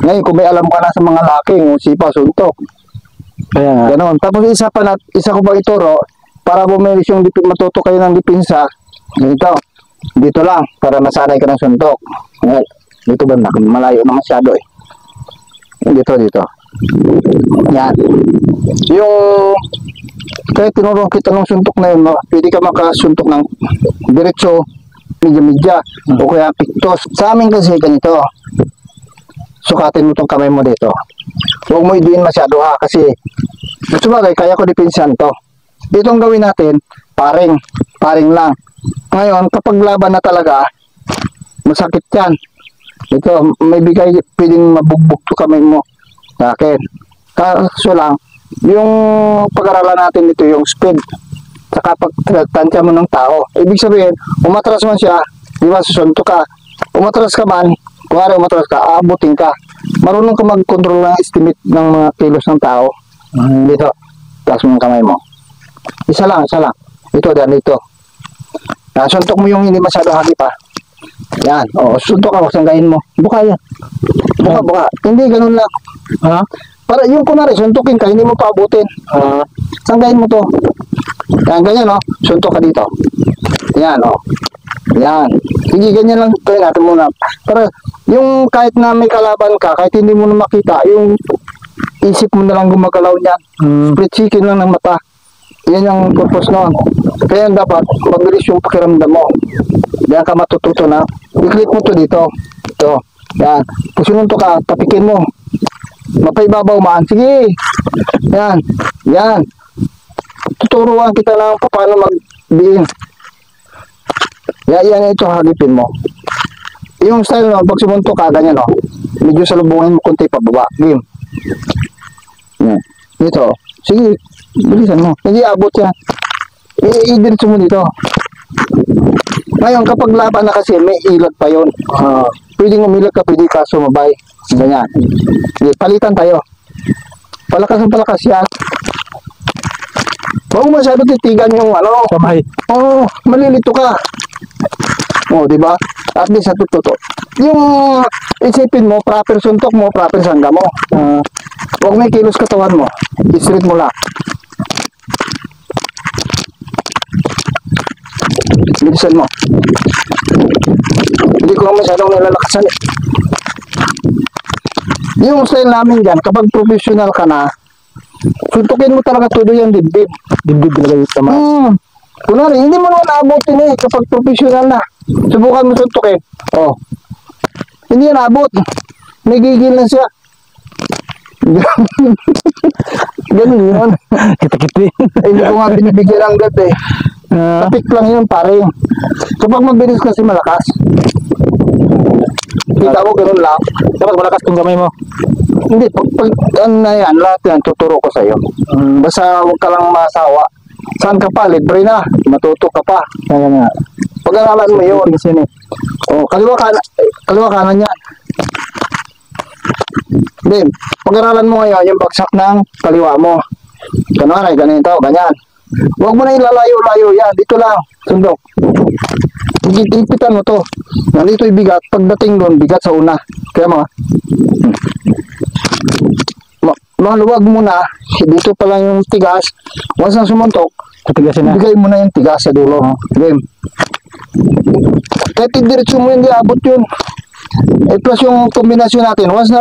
Ngayon, kung may alam ka na sa mga laking, sipa, suntok. Kaya nga. Ganon. Tapos isa ko pa ituro, para bumilis yung matuto kayo ng dipinsa, dito lang, para masanay ka ng suntok. Ngayon, dito ba na? Malayo na masyado eh. Dito. Yan. Yung, kaya tinuruan kita ng suntok na yun, pwede ka makasuntok ng diretso, medya-medya, o kaya piktos. Sa amin kasi ganito, sukatin mo tong kamay mo dito. Huwag mo iduin masyado kasi sabagay, kaya ko dipinsan to. Itong gawin natin, paring lang. Ngayon, kapag laban na talaga, masakit yan. Ito, may bigay, pwedeng mabugbog to kamay mo sa akin. Kaso lang, yung pag-aralan natin dito, yung speed, saka pagtansya mo ng tao. Ibig sabihin, umatras man siya, di ba, susunto ka. Umatras ka man, kunwari umatras ka, aabutin ka. Marunong ka mag-control ng estimate ng mga kilos ng tao. Dito, taas mo ng kamay mo. Isa lang. Ito, dito. Suntok mo yung hindi masyado hagip ha. Yan, suntok ka, sanggahin mo. Buka yan. Buka. Hindi, ganun lang. Ha? Para yung kunwari, suntukin ka, hindi mo paabutin. Sanggahin mo to. Yan, ganyan suntok ka dito. Yan, Yan. Sige, ganyan lang. Kaya natin muna. Para yung kahit na may kalaban ka, kahit hindi mo na makita, yung isip mo na lang gumagalaw niyan. Split chicken lang ng mata. Yan yung purpose noon. Kaya dapat mabilis yung pakiramdam mo. Diyan ka matututo na. I-click mo to dito. Ito. Yan. Kung sinunto ka, tapikin mo. Mapaibabaw man. Sige. Yan. Tuturuan kita lang paano mag-biin. Yan ito, hagipin mo. Yung style pag sumunto ka, ganyan medyo salubungin mo kunti pababa. Game. Yan. Dito. Sige. Bilisan mo. Hindi abot yan. I-diretso mo dito. Ngayon, kapag laban na kasi, may ilag pa yun. Pwedeng umilag ka, pwede ka sumabay. Ganyan. Palitan tayo. Palakas yan. Huwag mo masyado titigan yung kamay. Malilito ka. Diba? At least natututo. Yung isipin mo, proper suntok mo, proper sangga mo. Huwag may kilos katawan mo. I-straight mo lang. Bilisan mo. Hindi ko masyadong nilalakasan eh. Yung style namin dyan, kapag professional ka na, suntukin mo talaga todo yung dibdib. Dibdib talaga yung tama. Kunwari, hindi mo naman naabotin kapag professional na. Subukan mo suntukin. Hindi yan abot. Nagigil na siya. Ganun yun. Kita-kiti. Hindi ko nga binibigyan ang gat eh. Tapik lang yun, pare. Kapag mabilis kasi malakas. Kita mo, ganun lang. Dapat malakas tong kamay mo. Hindi, pag yan, lahat yan, tuturo ko sa'yo. Basta huwag ka lang masawa. Saan ka pa? Libre na. Matuto ka pa. Kaya nga. Pag-aralan mo yun. Kaliwa kanan yan. Then, pag-aralan mo ngayon, yung bagsak ng kaliwa mo. Ganito, ganyan. Huwag mo na ilalayo-layo yan. Dito lang. Sundok. Ipitan mo to. Nandito yung bigat. Pagdating doon, bigat sa una. Kaya maluwag mo na. Dito pa lang yung tigas. Once na sumuntok, bigay mo na yung tigas sa dulo. Game. Kahit i-diretso mo hindi abot yun. Plus yung kombinasyon natin. Once na